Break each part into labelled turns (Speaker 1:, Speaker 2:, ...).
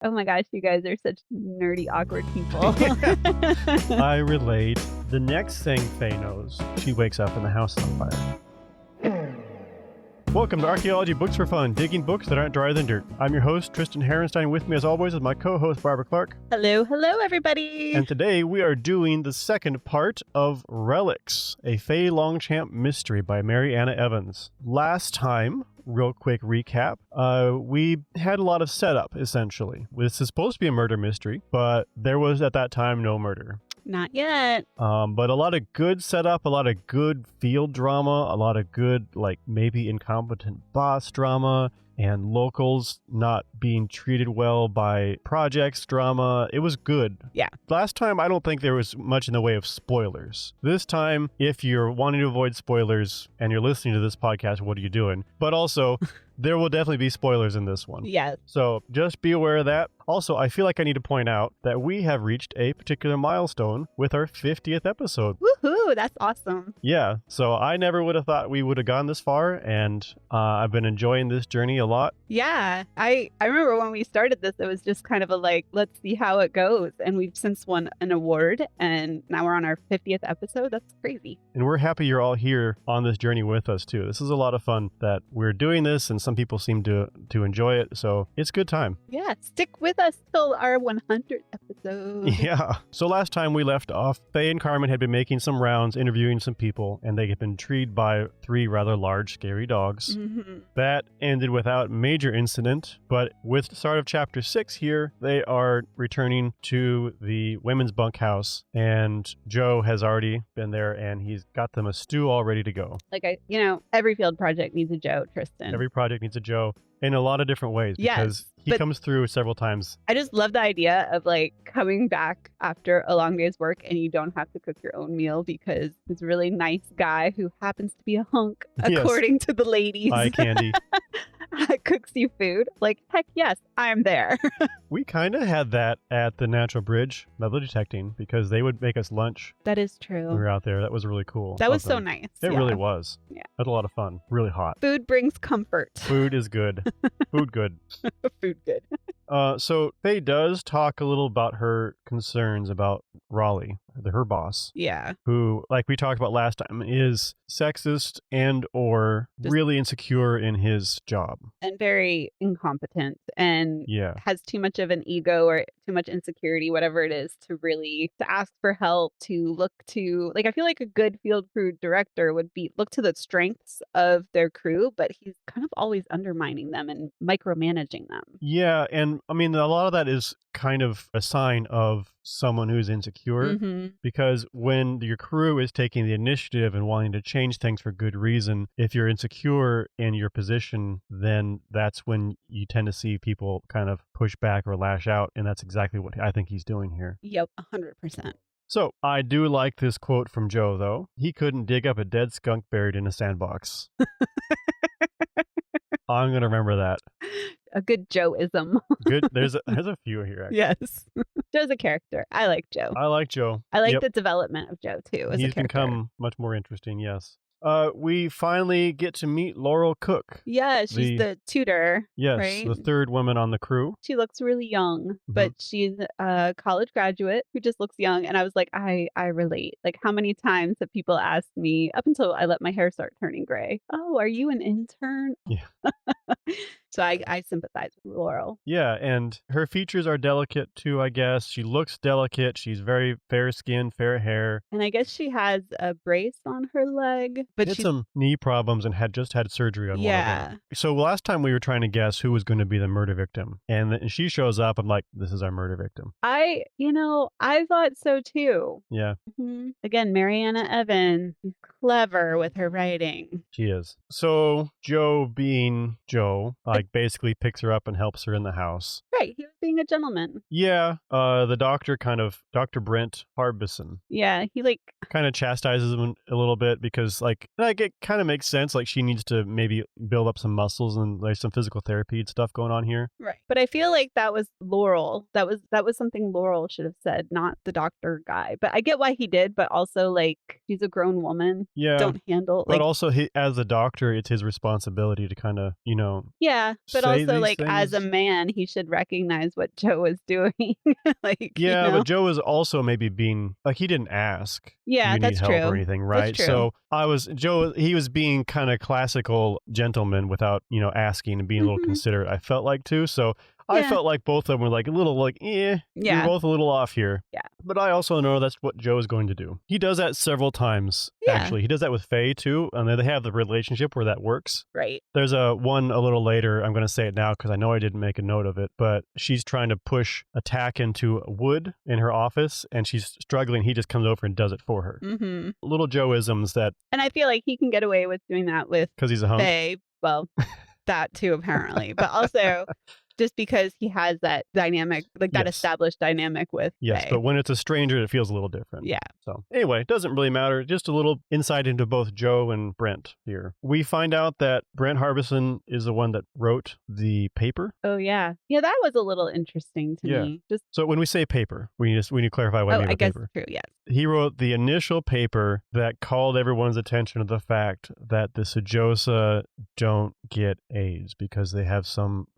Speaker 1: Oh my gosh, you guys are such nerdy, awkward people.
Speaker 2: I relate. The next thing Faye knows, she wakes up and the house is on fire. Welcome to Archaeology Books for Fun, digging books that aren't drier than dirt. I'm your host, Tristan Herenstein. With me, as always, is my co-host, Barbara Clark.
Speaker 1: Hello, everybody.
Speaker 2: And today we are doing the second part of Relics, a Faye Longchamp mystery by Mary Anna Evans. Last time, real quick recap, we had a lot of setup, essentially. This is supposed to be a murder mystery, but there was at that time no murder.
Speaker 1: Not yet.
Speaker 2: But a lot of good setup, a lot of good field drama, a lot of good, maybe incompetent boss drama, and locals not being treated well by projects drama. It was good.
Speaker 1: Yeah.
Speaker 2: Last time, I don't think there was much in the way of spoilers. This time, if you're wanting to avoid spoilers and you're listening to this podcast, what are you doing? But also, there will definitely be spoilers in this one.
Speaker 1: Yes.
Speaker 2: So just be aware of that. Also, I feel like I need to point out that we have reached a particular milestone with our 50th episode.
Speaker 1: Woohoo! That's awesome.
Speaker 2: Yeah, so I never would have thought we would have gone this far, and I've been enjoying this journey a lot.
Speaker 1: Yeah, I remember when we started this, it was just kind of a let's see how it goes. And we've since won an award, and now we're on our 50th episode. That's crazy.
Speaker 2: And we're happy you're all here on this journey with us, too. This is a lot of fun that we're doing this, and some people seem to enjoy it, so it's a good time.
Speaker 1: Yeah, stick with us till our 100th episode.
Speaker 2: Yeah. So last time we left off, Faye and Carmen had been making some rounds, interviewing some people, and they had been treated by 3 rather large, scary dogs.
Speaker 1: Mm-hmm.
Speaker 2: That ended without major incident, but with the start of chapter 6 here, they are returning to the women's bunkhouse, and Joe has already been there, and he's got them a stew all ready to go.
Speaker 1: Every field project needs a Joe, Tristan.
Speaker 2: Every project needs a Joe in a lot of different ways, because he comes through several times.
Speaker 1: I just love the idea of coming back after a long day's work and you don't have to cook your own meal because this really nice guy who happens to be a hunk, according to the ladies.
Speaker 2: Eye candy.
Speaker 1: Cooks you food. Heck yes, I'm there.
Speaker 2: We kind of had that at the Natural Bridge metal detecting because they would make us lunch.
Speaker 1: That is true.
Speaker 2: When we were out there. That was really cool.
Speaker 1: That was so nice.
Speaker 2: It really was.
Speaker 1: Yeah.
Speaker 2: That's a lot of fun. Really hot.
Speaker 1: Food brings comfort.
Speaker 2: Food is good. Food good.
Speaker 1: Food good.
Speaker 2: So Faye does talk a little about her concerns about Raleigh, her boss.
Speaker 1: Yeah.
Speaker 2: Who, like we talked about last time, is sexist and or really insecure in his job.
Speaker 1: And very incompetent and has too much of an ego or too much insecurity, whatever it is, to ask for help, to look to, I feel like a good field crew director would look to the strengths of their crew, but he's kind of always undermining them and micromanaging them.
Speaker 2: Yeah, and I mean, a lot of that is kind of a sign of someone who's insecure, because when your crew is taking the initiative and wanting to change things for good reason, if you're insecure in your position, then that's when you tend to see people kind of push back or lash out, and that's exactly what I think he's doing here.
Speaker 1: Yep, 100%.
Speaker 2: So, I do like this quote from Joe, though. He couldn't dig up a dead skunk buried in a sandbox. I'm going to remember that.
Speaker 1: A good Joe-ism.
Speaker 2: Good. There's a few here, actually.
Speaker 1: Yes. Joe's a character. I like Joe.
Speaker 2: I like Joe.
Speaker 1: I like the development of Joe, too, as
Speaker 2: He's
Speaker 1: a character.
Speaker 2: become much more interesting, yes. We finally get to meet Laurel Cook.
Speaker 1: Yeah, she's the tutor.
Speaker 2: Yes,
Speaker 1: right?
Speaker 2: The third woman on the crew.
Speaker 1: She looks really young, but she's a college graduate who just looks young. And I was like, I relate. How many times have people asked me, up until I let my hair start turning gray, oh, are you an intern?
Speaker 2: Yeah.
Speaker 1: So I sympathize with Laurel.
Speaker 2: Yeah, and her features are delicate too, I guess. She looks delicate. She's very fair skin, fair hair.
Speaker 1: And I guess she has a brace on her leg. But
Speaker 2: she had some knee problems and had just had surgery on one of them. So last time we were trying to guess who was going to be the murder victim. And she shows up. I'm like, this is our murder victim.
Speaker 1: I thought so too.
Speaker 2: Yeah.
Speaker 1: Mm-hmm. Again, Mary Anna Evans. She's clever with her writing.
Speaker 2: She is. So Joe, being Joe, basically picks her up and helps her in the house.
Speaker 1: Right. He was being a gentleman.
Speaker 2: Yeah. The doctor Dr. Brent Harbison.
Speaker 1: Yeah. He
Speaker 2: kind of chastises him a little bit because it kind of makes sense. She needs to maybe build up some muscles and there's some physical therapy stuff going on here.
Speaker 1: Right. But I feel like that was Laurel. That was something Laurel should have said, not the doctor guy. But I get why he did, but also she's a grown woman.
Speaker 2: Yeah.
Speaker 1: Don't handle.
Speaker 2: But also as a doctor, it's his responsibility to kind of,
Speaker 1: Yeah. Yeah, but
Speaker 2: say
Speaker 1: also,
Speaker 2: these
Speaker 1: like, as a
Speaker 2: things.
Speaker 1: man, he should recognize what Joe is doing, like, you
Speaker 2: Yeah, but
Speaker 1: know?
Speaker 2: Joe was also maybe being like he didn't ask, "Do
Speaker 1: Yeah,
Speaker 2: you need
Speaker 1: that's
Speaker 2: help?" or
Speaker 1: true.
Speaker 2: anything,
Speaker 1: That's
Speaker 2: right?
Speaker 1: true.
Speaker 2: So he was being kind of classical gentleman without, asking and being a little
Speaker 1: Mhm.
Speaker 2: considerate. I felt like too. So I
Speaker 1: Yeah.
Speaker 2: felt like both of them were like a little like, you're
Speaker 1: Yeah.
Speaker 2: both a little off here.
Speaker 1: Yeah.
Speaker 2: But I also know that's what Joe is going to do. He does that several times,
Speaker 1: Yeah.
Speaker 2: actually. He does that with Faye too, and then they have the relationship where that works.
Speaker 1: Right.
Speaker 2: There's a one a little later. I'm going to say it now because I know I didn't make a note of it, but she's trying to push a tack into wood in her office and she's struggling. He just comes over and does it for her.
Speaker 1: Mhm.
Speaker 2: Little Joe-isms that
Speaker 1: And I feel like he can get away with doing that with
Speaker 2: because he's a hunk.
Speaker 1: Faye. Well, that too, apparently, but also just because he has that dynamic, like, that
Speaker 2: Yes.
Speaker 1: established dynamic with
Speaker 2: Yes,
Speaker 1: Faye.
Speaker 2: but when it's a stranger, it feels a little different.
Speaker 1: Yeah.
Speaker 2: So anyway, it doesn't really matter. Just a little insight into both Joe and Brent here. We find out that Brent Harbison is the one that wrote the paper.
Speaker 1: Oh, yeah. Yeah, that was a little interesting to
Speaker 2: Yeah.
Speaker 1: me. Just
Speaker 2: So when we say paper, we need to clarify what I mean
Speaker 1: I
Speaker 2: by
Speaker 1: guess
Speaker 2: paper.
Speaker 1: true, yes.
Speaker 2: He wrote the initial paper that called everyone's attention to the fact that the Sujosa don't get AIDS because they have some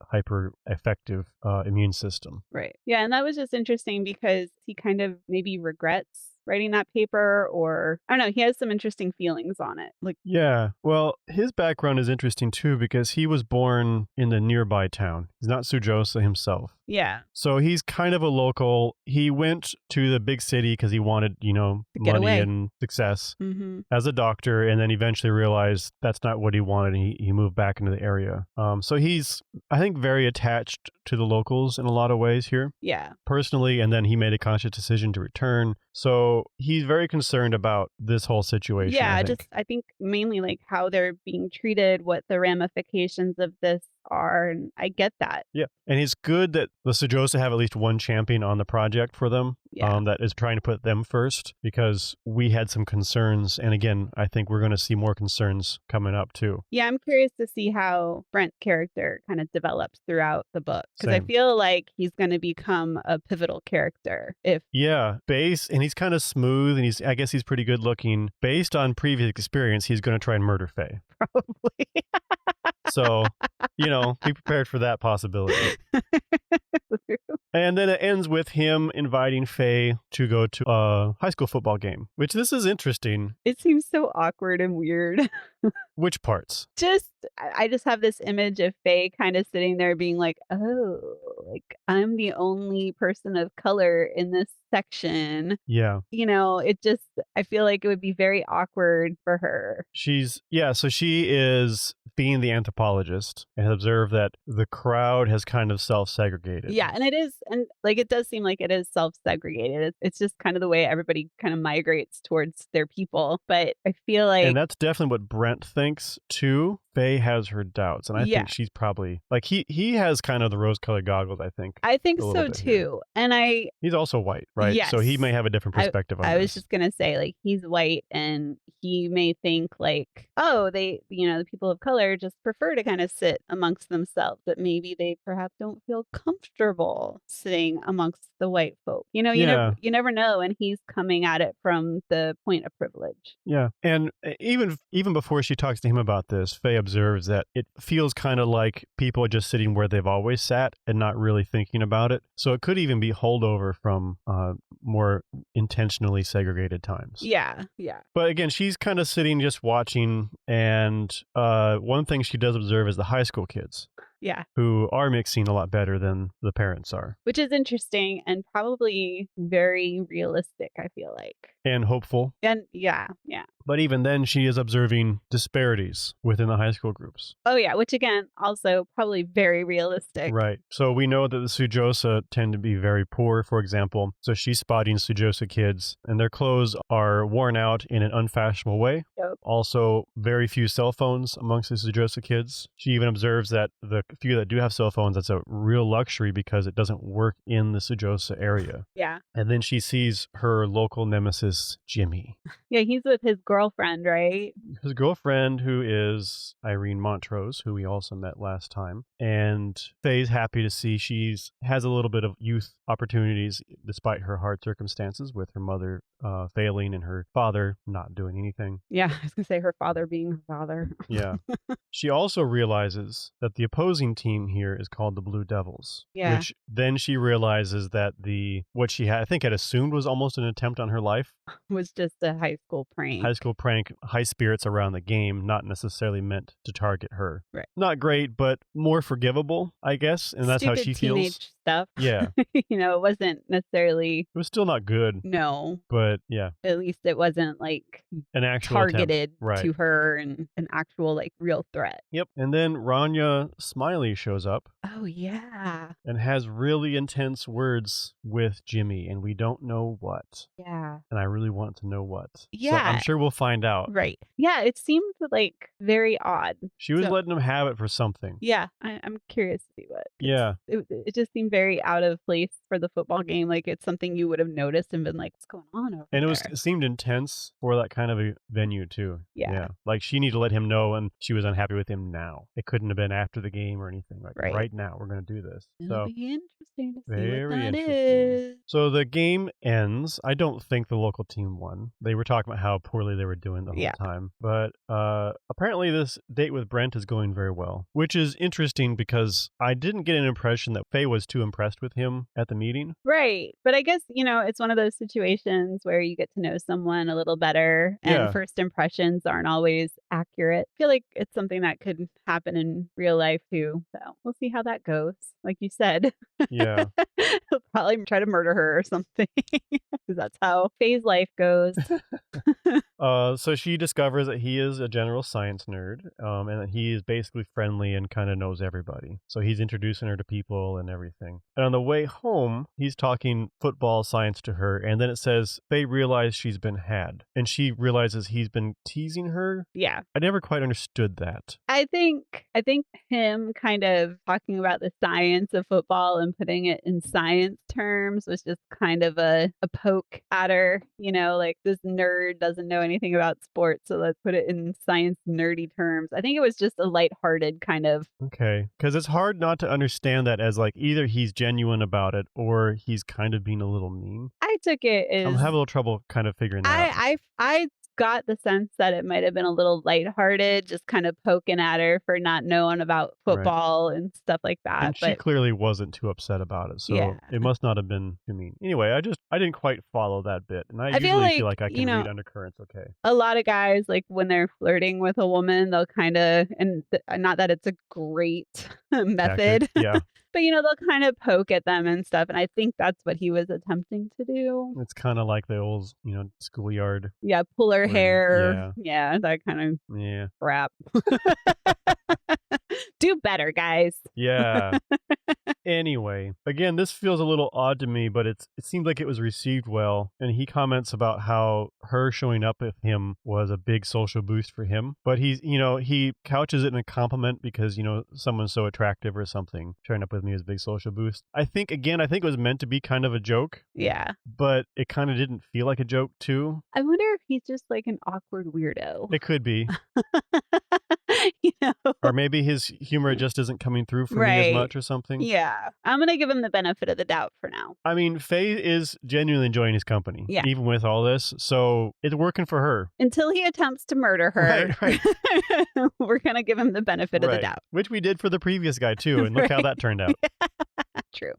Speaker 2: hyper effective immune system.
Speaker 1: Right. Yeah, and that was just interesting because he kind of maybe regrets writing that paper, or I don't know, he has some interesting feelings on it. Like,
Speaker 2: Yeah, well, his background is interesting too because he was born in the nearby town. He's not Sujosa himself.
Speaker 1: yeah,
Speaker 2: So he's kind of a local. He went to the big city because he wanted,
Speaker 1: to get
Speaker 2: money
Speaker 1: away.
Speaker 2: and success
Speaker 1: Mhm.
Speaker 2: as a doctor, and then eventually realized that's not what he wanted. And he moved back into the area. So he's, I think, very attached to the locals in a lot of ways here,
Speaker 1: Yeah.
Speaker 2: personally, and then he made a conscious decision to return. So he's very concerned about this whole situation, I
Speaker 1: Yeah,
Speaker 2: think.
Speaker 1: just I think mainly like how they're being treated, what the ramifications of this are, and I get that.
Speaker 2: Yeah. And it's good that the Sujosa have at least one champion on the project for them,
Speaker 1: Yeah.
Speaker 2: that is trying to put them first, because we had some concerns. And again, I think we're going to see more concerns coming up too.
Speaker 1: Yeah, I'm curious to see how Brent's character kind of develops throughout the book because I
Speaker 2: Same.
Speaker 1: feel like he's going to become a pivotal character if
Speaker 2: Yeah, and he's kind of smooth, and I guess he's pretty good looking. Based on previous experience, he's going to try and murder Faye.
Speaker 1: probably.
Speaker 2: So, be prepared for that possibility. And then it ends with him inviting Faye to go to a high school football game, which this is interesting.
Speaker 1: It seems so awkward and weird.
Speaker 2: Which parts?
Speaker 1: I just have this image of Faye kind of sitting there being like, "Oh, like I'm the only person of color in this section."
Speaker 2: Yeah.
Speaker 1: I feel like it would be very awkward for her.
Speaker 2: So she is being the anthropologist and observed that the crowd has kind of self-segregated.
Speaker 1: Yeah, and it is, and like it does seem like it is self-segregated. It's just kind of the way everybody kind of migrates towards their people. But I feel like,
Speaker 2: And that's definitely what Brent thinks too. Faye has her doubts, and I
Speaker 1: yeah,
Speaker 2: think she's probably like he has kind of the rose-colored goggles, I think.
Speaker 1: I think
Speaker 2: a little
Speaker 1: so
Speaker 2: bit here.
Speaker 1: too. And
Speaker 2: He's also white, right?
Speaker 1: yes,
Speaker 2: So he may have a different perspective on
Speaker 1: I was
Speaker 2: this.
Speaker 1: just gonna say, like, he's white and he may think like, oh, the people of color just prefer to kind of sit amongst themselves, but maybe they perhaps don't feel comfortable sitting amongst the white folk.
Speaker 2: Yeah.
Speaker 1: You never know, and he's coming at it from the point of privilege.
Speaker 2: Yeah, and even before she talks to him about this, Faye observes that it feels kind of like people are just sitting where they've always sat and not really thinking about it. So it could even be holdover from more intentionally segregated times.
Speaker 1: Yeah, yeah.
Speaker 2: But again, she's kind of sitting just watching, and one thing she does observe is the high school kids.
Speaker 1: Yeah.
Speaker 2: Who are mixing a lot better than the parents are.
Speaker 1: Which is interesting and probably very realistic, I feel like.
Speaker 2: And hopeful.
Speaker 1: And yeah.
Speaker 2: But even then, she is observing disparities within the high school groups.
Speaker 1: Oh, yeah, which again, also probably very realistic.
Speaker 2: Right. So we know that the Sujosa tend to be very poor, for example. So she's spotting Sujosa kids, and their clothes are worn out in an unfashionable way.
Speaker 1: Yep.
Speaker 2: Also, very few cell phones amongst the Sujosa kids. She even observes that the few that do have cell phones, that's a real luxury because it doesn't work in the Sujosa area.
Speaker 1: Yeah.
Speaker 2: And then she sees her local nemesis, Jimmy.
Speaker 1: Yeah, he's with his girlfriend, right?
Speaker 2: His girlfriend, who is Irene Montrose, who we also met last time. And Faye's happy to see she's has a little bit of youth opportunities despite her hard circumstances with her mother failing and her father not doing anything.
Speaker 1: Yeah, I was going to say her father being her father.
Speaker 2: Yeah. She also realizes that the opposing team here is called the Blue Devils.
Speaker 1: Yeah.
Speaker 2: Which then she realizes that what she had, I think had assumed was almost an attempt on her life.
Speaker 1: Was just a high school prank.
Speaker 2: High school prank, high spirits around the game, not necessarily meant to target her.
Speaker 1: Right.
Speaker 2: Not great, but more forgivable, I guess. And that's
Speaker 1: Stupid
Speaker 2: how she
Speaker 1: teenage
Speaker 2: feels.
Speaker 1: Stuff.
Speaker 2: Yeah.
Speaker 1: It wasn't necessarily.
Speaker 2: It was still not good.
Speaker 1: No.
Speaker 2: But yeah.
Speaker 1: At least it wasn't like
Speaker 2: an actual
Speaker 1: targeted
Speaker 2: right.
Speaker 1: to her and an actual like real threat.
Speaker 2: Yep. And then Rania Smiley shows up.
Speaker 1: Oh, yeah.
Speaker 2: And has really intense words with Jimmy, and we don't know what.
Speaker 1: Yeah.
Speaker 2: And I really want to know what.
Speaker 1: Yeah.
Speaker 2: So I'm sure we'll find out.
Speaker 1: Right. Yeah, it seemed like very odd.
Speaker 2: She was letting him have it for something.
Speaker 1: Yeah, I'm curious to see what.
Speaker 2: Yeah.
Speaker 1: It just seemed very out of place for the football game. Like it's something you would have noticed and been like, what's going on over there?
Speaker 2: And it seemed intense for that kind of a venue too.
Speaker 1: Yeah.
Speaker 2: Like she needed to let him know, and she was unhappy with him now. It couldn't have been after the game or anything. Like right now, we're going to do this.
Speaker 1: It'll be interesting to see
Speaker 2: very
Speaker 1: what that
Speaker 2: interesting.
Speaker 1: is.
Speaker 2: So the game ends. I don't think the local team won. They were talking about how poorly they were doing the whole time. But apparently this date with Brent is going very well, which is interesting because I didn't get an impression that Faye was too impressed with him at the meeting.
Speaker 1: Right. But I guess, it's one of those situations where you get to know someone a little better and first impressions aren't always accurate. I feel like it's something that could happen in real life too. So we'll see how that goes. Like you said.
Speaker 2: Yeah.
Speaker 1: He'll probably try to murder her or something because that's how Faye's life goes.
Speaker 2: So she discovers that he is a general science nerd, and that he is basically friendly and kind of knows everybody. So he's introducing her to people and everything. And on the way home, he's talking football science to her, and then it says Faye realized she's been had, and she realizes he's been teasing her.
Speaker 1: Yeah.
Speaker 2: I never quite understood that.
Speaker 1: I think him kind of talking about the science of football and putting it in science terms was just kind of a poke at her, like this nerd doesn't know anything about sports, so let's put it in science nerdy terms. I think it was just a lighthearted kind of.
Speaker 2: Okay, because it's hard not to understand that as like either he's genuine about it or he's kind of being a little mean.
Speaker 1: I took it as.
Speaker 2: I'm having a little trouble kind of figuring that out.
Speaker 1: I got the sense that it might have been a little lighthearted, just kind of poking at her for not knowing about football and stuff like that.
Speaker 2: And she clearly wasn't too upset about it, so it must not have been too mean. Anyway, I didn't quite follow that bit, and I usually feel like I can read undercurrents okay.
Speaker 1: A lot of guys, like when they're flirting with a woman, they'll kind of, not that it's a great method, but they'll kind of poke at them and stuff, and I think that's what he was attempting to do.
Speaker 2: It's kind of like the old, schoolyard.
Speaker 1: Yeah, pull her hair. Yeah, that kind of crap. Do better, guys.
Speaker 2: Yeah. Anyway, again, this feels a little odd to me, but it seemed like it was received well. And he comments about how her showing up with him was a big social boost for him. But he couches it in a compliment because, someone's so attractive or something. Showing up with me is a big social boost. I think it was meant to be kind of a joke.
Speaker 1: Yeah.
Speaker 2: But it kind of didn't feel like a joke, too.
Speaker 1: I wonder if he's just like an awkward weirdo.
Speaker 2: It could be. Or maybe his humor just isn't coming through for me as much or something.
Speaker 1: Yeah. I'm going to give him the benefit of the doubt for now.
Speaker 2: I mean, Faye is genuinely enjoying his company. Yeah. Even with all this. So it's working for her.
Speaker 1: Until he attempts to murder her. Right. We're going to give him the benefit of the doubt.
Speaker 2: Which we did for the previous guy too. And look how that turned out.
Speaker 1: True.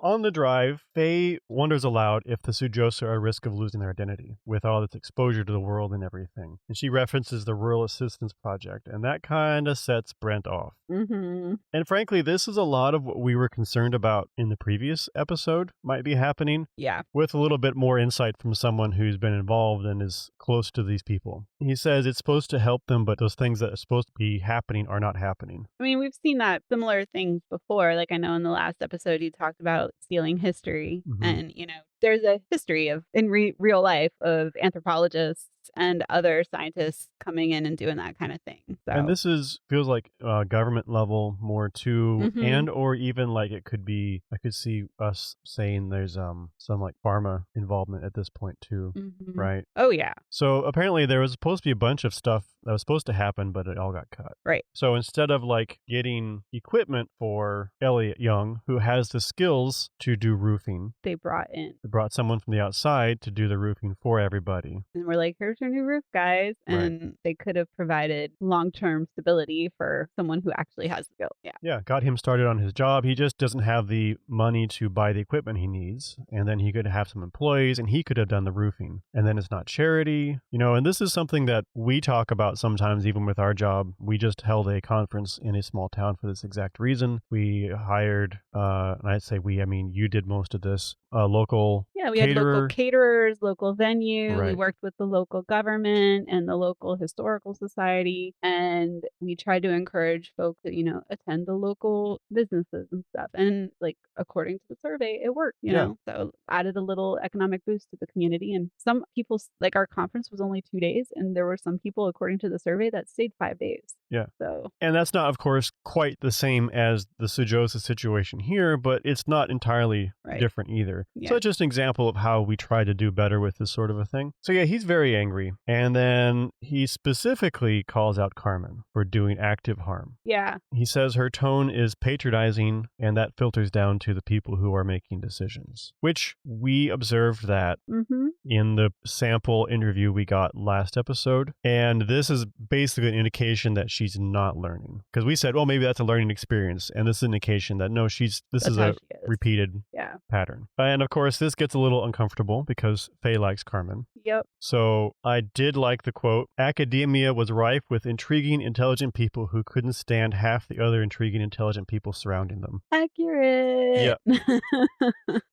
Speaker 2: On the drive, Faye wonders aloud if the Sujosa are at risk of losing their identity with all this exposure to the world and everything. And she references the Rural Assistance Project, and that kind of sets Brent off.
Speaker 1: Mm-hmm.
Speaker 2: And frankly, this is a lot of what we were concerned about in the previous episode might be happening.
Speaker 1: Yeah.
Speaker 2: With a little bit more insight from someone who's been involved and is close to these people. He says it's supposed to help them, but those things that are supposed to be happening are not happening.
Speaker 1: I mean, we've seen that similar things before. Like I know in the last episode you talked about stealing history and, there's a history of in real life of anthropologists and other scientists coming in and doing that kind of thing.
Speaker 2: And
Speaker 1: So,
Speaker 2: this feels like government level more too,
Speaker 1: mhm,
Speaker 2: and or even like it could be. I could see us saying there's some like pharma involvement at this point too,
Speaker 1: mhm.
Speaker 2: right?
Speaker 1: Oh yeah,
Speaker 2: So apparently there was supposed to be a bunch of stuff that was supposed to happen, but it all got cut.
Speaker 1: right.
Speaker 2: So instead of like getting equipment for Elliot Young, who has the skills to do roofing,
Speaker 1: They brought in,
Speaker 2: they brought someone from the outside to do the roofing for everybody.
Speaker 1: and we're like, "Here's your new roof, guys,"
Speaker 2: Right.
Speaker 1: and they could have provided long-term stability for someone who actually has the skill. Yeah.
Speaker 2: Yeah, got him started on his job. He just doesn't have the money to buy the equipment he needs. And then he could have some employees and he could have done the roofing. And then it's not charity, and this is something that we talk about sometimes, even with our job. We just held a conference in a small town for this exact reason. We hired, and I say we, I mean, you did most of this, a local
Speaker 1: Yeah, we had local
Speaker 2: caterer.
Speaker 1: caterers, local venue. We
Speaker 2: Right.
Speaker 1: worked with the local government and the local historical society, and we tried to encourage folks to, attend the local businesses and stuff. And like according to the survey, it worked,
Speaker 2: Yeah.
Speaker 1: So added a little economic boost to the community. And some people like our conference was only 2 days, and there were some people, according to the survey, that stayed 5 days.
Speaker 2: Yeah.
Speaker 1: So
Speaker 2: And that's not, of course, quite the same as the Sujosa situation here, but it's not entirely
Speaker 1: right.
Speaker 2: different either.
Speaker 1: Yeah.
Speaker 2: So it's just an example of how we try to do better with this sort of a thing. So yeah, he's very angry. And then he specifically calls out Carmen for doing active harm.
Speaker 1: Yeah.
Speaker 2: He says her tone is patronizing, and that filters down to the people who are making decisions, which we observed that
Speaker 1: Mm-hmm.
Speaker 2: in the sample interview we got last episode. And this is basically an indication that she's not learning. Because we said, well, maybe that's a learning experience. And this is an indication that no, this
Speaker 1: That's
Speaker 2: is
Speaker 1: how
Speaker 2: a
Speaker 1: she is.
Speaker 2: repeated
Speaker 1: Yeah.
Speaker 2: pattern. And of course, this gets a little uncomfortable because Faye likes Carmen.
Speaker 1: Yep.
Speaker 2: So I did like the quote, academia was rife with intriguing, intelligent people who couldn't stand half the other intriguing, intelligent people surrounding them.
Speaker 1: Accurate.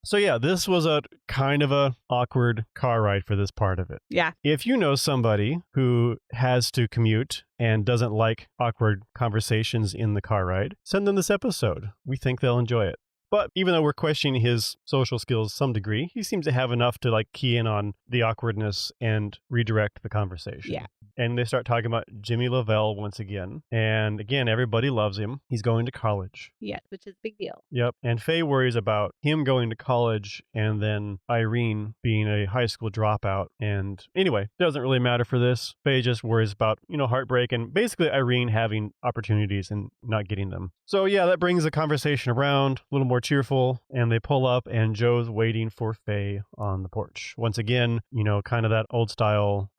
Speaker 2: So yeah, this was a kind of a awkward car ride for this part of it.
Speaker 1: Yeah.
Speaker 2: If you know somebody who has to commute and doesn't like awkward conversations in the car ride, send them this episode. We think they'll enjoy it. But even though we're questioning his social skills to some degree, he seems to have enough to like key in on the awkwardness and redirect the conversation.
Speaker 1: Yeah.
Speaker 2: And they start talking about Jimmy Lavelle once again. And again, everybody loves him. He's going to college.
Speaker 1: Yes, which is a big deal.
Speaker 2: Yep. And Faye worries about him going to college and then Irene being a high school dropout. And anyway, doesn't really matter for this. Faye just worries about, heartbreak and basically Irene having opportunities and not getting them. So yeah, that brings the conversation around, a little more cheerful, and they pull up and Joe's waiting for Faye on the porch. Once again, kind of that old style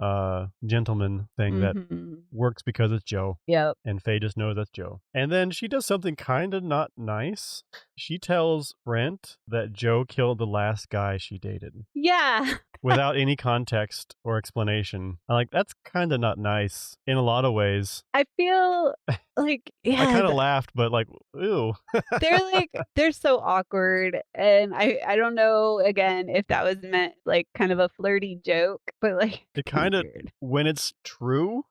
Speaker 2: gentleman thing that works because it's Joe.
Speaker 1: Yep.
Speaker 2: And Faye just knows that's Joe. And then she does something kind of not nice. She tells Brent that Joe killed the last guy she dated.
Speaker 1: Yeah.
Speaker 2: Without any context or explanation. I'm like, that's kind of not nice in a lot of ways.
Speaker 1: I feel like, yeah.
Speaker 2: I kind of laughed, but like, ew.
Speaker 1: they're so awkward. And I don't know, again, if that was meant like kind of a flirty joke, but like.
Speaker 2: It kind of, when it's true.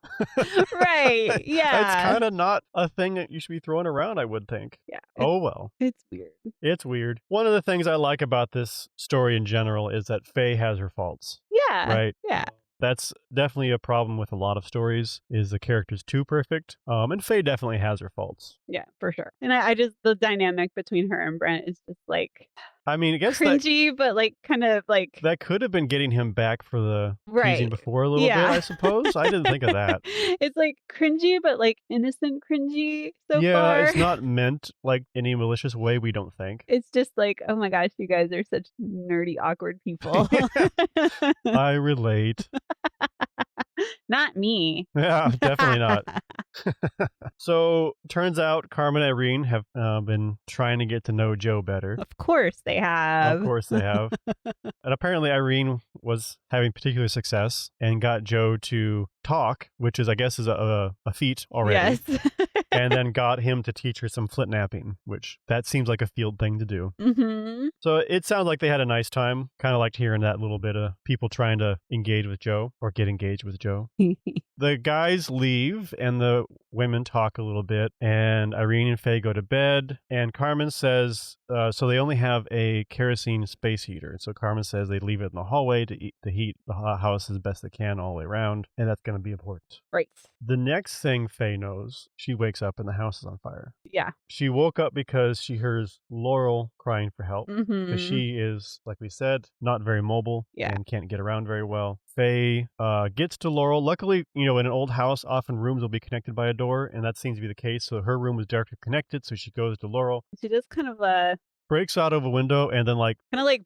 Speaker 1: Right. Yeah.
Speaker 2: It's kind of not a thing that you should be throwing around, I would think.
Speaker 1: Yeah.
Speaker 2: Oh, well.
Speaker 1: It's weird.
Speaker 2: It's weird. One of the things I like about this story in general is that Faye has her faults.
Speaker 1: Yeah.
Speaker 2: Right?
Speaker 1: Yeah.
Speaker 2: That's definitely a problem with a lot of stories, is the character's too perfect. And Faye definitely has her faults.
Speaker 1: Yeah, for sure. And I just, the dynamic between her and Brent is just like,
Speaker 2: I mean, I guess
Speaker 1: cringy, but like kind of like.
Speaker 2: That could have been getting him back for the teasing
Speaker 1: Right.
Speaker 2: before a little bit, I suppose. I didn't think of that.
Speaker 1: It's like cringy, but like innocent cringy so far.
Speaker 2: Yeah, it's not meant like any malicious way, we don't think.
Speaker 1: It's just like, oh my gosh, you guys are such nerdy, awkward people.
Speaker 2: I relate.
Speaker 1: Not me.
Speaker 2: Yeah, definitely not. So, turns out Carmen and Irene have been trying to get to know Joe better.
Speaker 1: Of course they have.
Speaker 2: Of course they have. And apparently Irene was having particular success and got Joe to talk, which is, I guess, is a feat already.
Speaker 1: Yes.
Speaker 2: And then got him to teach her some flint napping, which that seems like a field thing to do.
Speaker 1: Mm-hmm.
Speaker 2: So it sounds like they had a nice time. Kind of liked hearing that little bit of people trying to engage with Joe or get engaged with Joe. The guys leave and the women talk a little bit, and Irene and Faye go to bed, and Carmen says So they only have a kerosene space heater. So Carmen says they leave it in the hallway to heat the house as best they can all the way around, and that's going to be important.
Speaker 1: Right.
Speaker 2: The next thing Faye knows, she wakes up and the house is on fire.
Speaker 1: Yeah.
Speaker 2: She woke up because she hears Laurel crying for help. Because she is, like we said, not very mobile and can't get around very well. Faye gets to Laurel. Luckily, in an old house, often rooms will be connected by a door, and that seems to be the case. So her room was directly connected, so she goes to Laurel.
Speaker 1: She does kind of
Speaker 2: breaks out of a window and then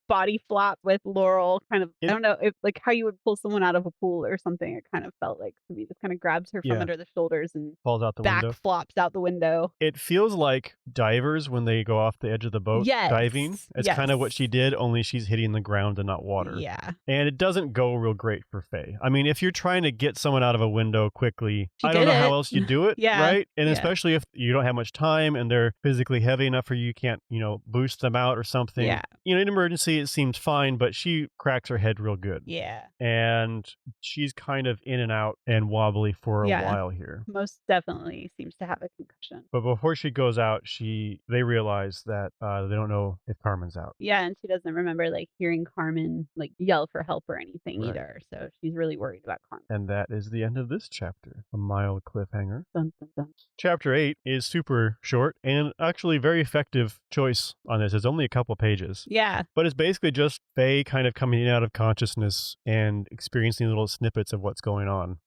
Speaker 1: body flop with Laurel, I don't know if how you would pull someone out of a pool or something. It kind of felt like to me, just kind of grabs her from under the shoulders and
Speaker 2: falls out the window.
Speaker 1: Flops out the window.
Speaker 2: It feels like divers when they go off the edge of the boat diving. It's kind of what she did, only she's hitting the ground and not water.
Speaker 1: Yeah.
Speaker 2: And it doesn't go real great for Faye. I mean, if you're trying to get someone out of a window quickly, I don't know how else you do it, right? And especially if you don't have much time and they're physically heavy enough for you can't, boost them out or something.
Speaker 1: Yeah.
Speaker 2: In emergency, it seems fine, but she cracks her head real good.
Speaker 1: Yeah.
Speaker 2: And she's kind of in and out and wobbly for a while here.
Speaker 1: Most definitely seems to have a concussion.
Speaker 2: But before she goes out, they realize that they don't know if Carmen's out.
Speaker 1: Yeah, and she doesn't remember hearing Carmen yell for help or anything either. So she's really worried about Carmen.
Speaker 2: And that is the end of this chapter. A mild cliffhanger.
Speaker 1: Dun, dun, dun.
Speaker 2: Chapter 8 is super short and actually very effective choice on this. It's only a couple pages.
Speaker 1: Yeah.
Speaker 2: But it's basically just Faye kind of coming in and out of consciousness and experiencing little snippets of what's going on.